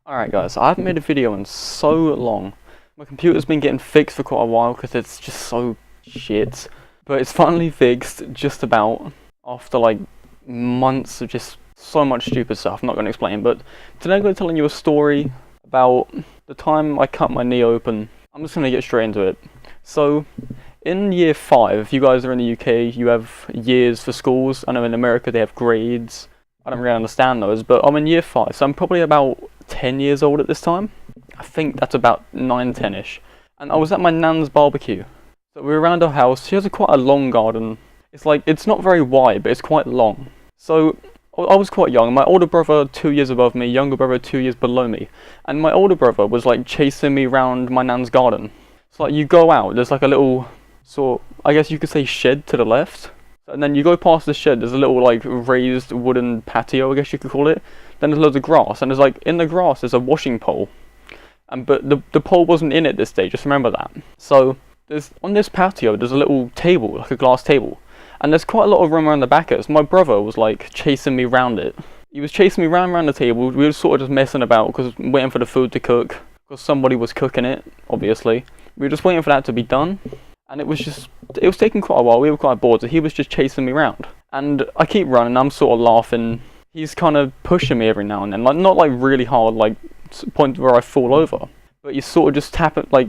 Alright guys, I haven't made a video in so long. My computer's been getting fixed for quite a while because it's just so shit. But it's finally fixed, just about, after like months of just so much stupid stuff. I'm not going to explain, but today I'm going to be telling you a story about the time I cut my knee open. I'm just going to get straight into it. So, in year 5, if you guys are in the UK, you have years for schools. I know in America they have grades. I don't really understand those, but I'm in year 5, so I'm probably about 10 years old at this time. I think that's about 9, 10-ish. And I was at my nan's barbecue. So we were around her house. She has quite a long garden. It's not very wide, but it's quite long. So I was quite young. My older brother, 2 years above me, younger brother, 2 years below me. And my older brother was like chasing me around my nan's garden. So like you go out, there's like a little I guess you could say shed to the left. And then you go past the shed, there's a little like raised wooden patio, I guess you could call it. Then there's loads of grass, and there's like, in the grass there's a washing pole. But the pole wasn't in at this stage, just remember that. So, on this patio, there's a little table, like a glass table. And there's quite a lot of room around the back of it. So my brother was like chasing me around it. He was chasing me around the table. We were sort of just messing about, because waiting for the food to cook. Because somebody was cooking it, obviously. We were just waiting for that to be done. And it was taking quite a while. We were quite bored, so he was just chasing me around. And I keep running, I'm sort of laughing. He's kind of pushing me every now and then, like not like really hard, like to the point where I fall over. But he's sort of just tapping, like,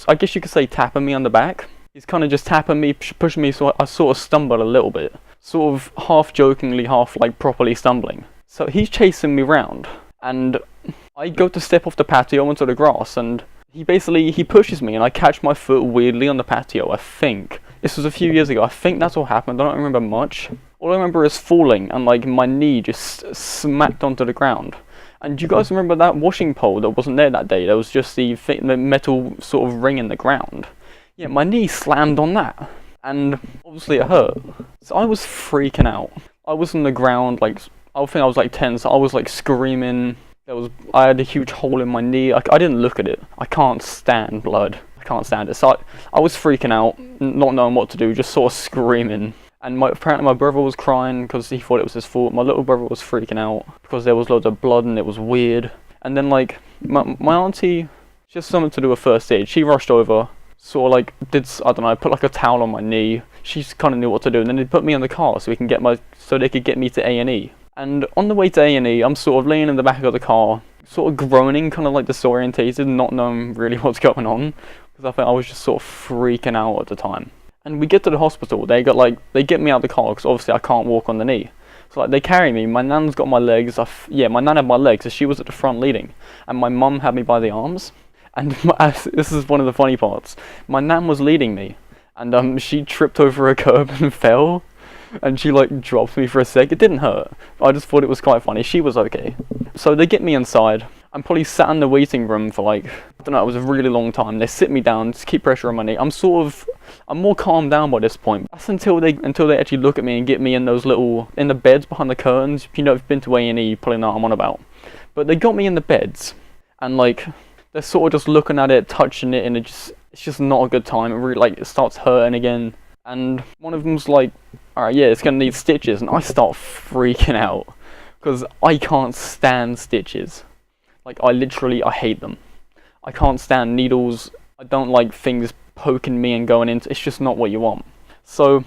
I guess you could say tapping me on the back. He's kind of just tapping me, pushing me, so I sort of stumble a little bit. Sort of half jokingly, half like properly stumbling. So he's chasing me around, and I go to step off the patio onto the grass, and he pushes me, and I catch my foot weirdly on the patio, I think. This was a few years ago, I think that's what happened, I don't remember much. All I remember is falling, and like my knee just smacked onto the ground. And do you guys remember that washing pole that wasn't there that day? There was just the metal sort of ring in the ground. Yeah, my knee slammed on that, and obviously it hurt. So I was freaking out. I was on the ground, like, I think I was like 10, so I was like screaming. I had a huge hole in my knee. I didn't look at it. I can't stand blood. I can't stand it. So I was freaking out, not knowing what to do, just sort of screaming. And apparently my brother was crying because he thought it was his fault. My little brother was freaking out because there was loads of blood and it was weird. And then like, my auntie, just something to do with first aid. She rushed over, sort of like, I don't know, put like a towel on my knee. She kind of knew what to do. And then they put me in the car so they could get me to A&E. And on the way to A&E, I'm sort of laying in the back of the car, sort of groaning, kind of like disorientated, not knowing really what's going on, because I think I was just sort of freaking out at the time. And we get to the hospital, they get me out of the car, because obviously I can't walk on the knee. So like, they carry me, my nan's got my legs, my nan had my legs, so she was at the front leading, and my mum had me by the arms. And this is one of the funny parts, my nan was leading me, and she tripped over a curb and fell. And she like dropped me for a sec. It didn't hurt. I just thought it was quite funny. She was okay. So they get me inside. I'm probably sat in the waiting room for like, I don't know, it was a really long time. They sit me down to keep pressure on my knee. I'm more calmed down by this point. That's until they actually look at me and get me in in the beds behind the curtains. If you know, if you've been to A&E, you probably know what I'm on about. But they got me in the beds, and like, they're sort of just looking at it, touching it, and it's just not a good time. It really, like, it starts hurting again. And one of them's like, alright, yeah, it's gonna need stitches, and I start freaking out, because I can't stand stitches. Like, I hate them. I can't stand needles. I don't like things poking me and going into, it's just not what you want. So,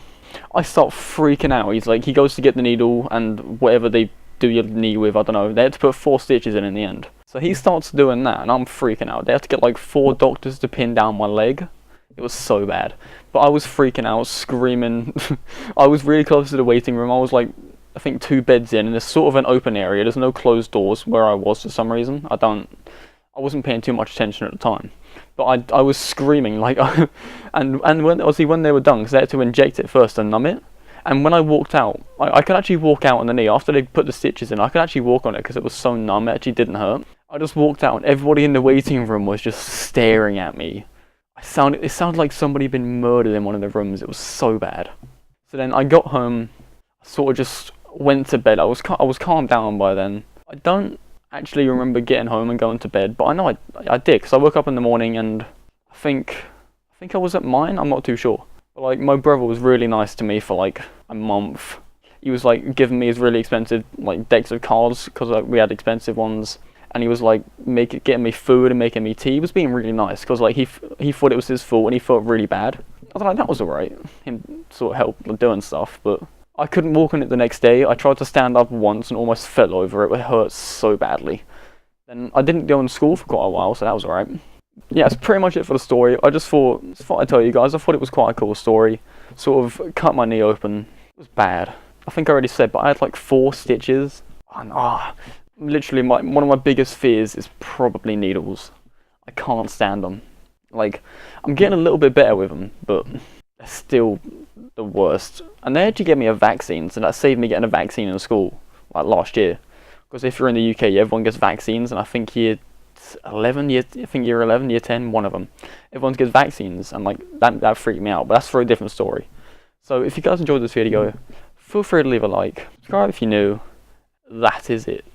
I start freaking out. He goes to get the needle, and whatever they do your knee with, I don't know, they had to put 4 stitches in the end. So he starts doing that, and I'm freaking out. They have to get like 4 doctors to pin down my leg. It was so bad. But I was freaking out, screaming. I was really close to the waiting room. I was like, I think 2 beds in, and there's sort of an open area. There's no closed doors where I was for some reason. I wasn't paying too much attention at the time. But I was screaming, like, and when they were done, because they had to inject it first and numb it. And when I walked out, I could actually walk out on the knee. After they put the stitches in, I could actually walk on it because it was so numb, it actually didn't hurt. I just walked out, and everybody in the waiting room was just staring at me. It sounded like somebody had been murdered in one of the rooms. It was so bad. So then I got home, sort of just went to bed. I was calmed down by then. I don't actually remember getting home and going to bed, but I know I did, because I woke up in the morning, and I think I was at mine. I'm not too sure. But like, my brother was really nice to me for like a month. He was like giving me his really expensive like decks of cards, because we had expensive ones. and he was like getting me food and making me tea. He was being really nice, because like he thought it was his fault and he felt really bad. I was like, that was alright, him sort of help doing stuff, but I couldn't walk on it the next day. I tried to stand up once and almost fell over it. It hurt so badly. Then I didn't go to school for quite a while, so that was alright. Yeah, that's pretty much it for the story. I just thought I'd tell you guys. I thought it was quite a cool story. Sort of cut my knee open. It was bad. I think I already said, but I had like 4 stitches. And literally one of my biggest fears is probably needles. I can't stand them. Like, I'm getting a little bit better with them, but they're still the worst. And they actually gave me a vaccine, so that saved me getting a vaccine in school, like last year. Because if you're in the UK, everyone gets vaccines, and I think year 11, year 10, one of them. Everyone gets vaccines, and like that freaked me out, but that's for a different story. So if you guys enjoyed this video, feel free to leave a like, subscribe if you're new. That is it.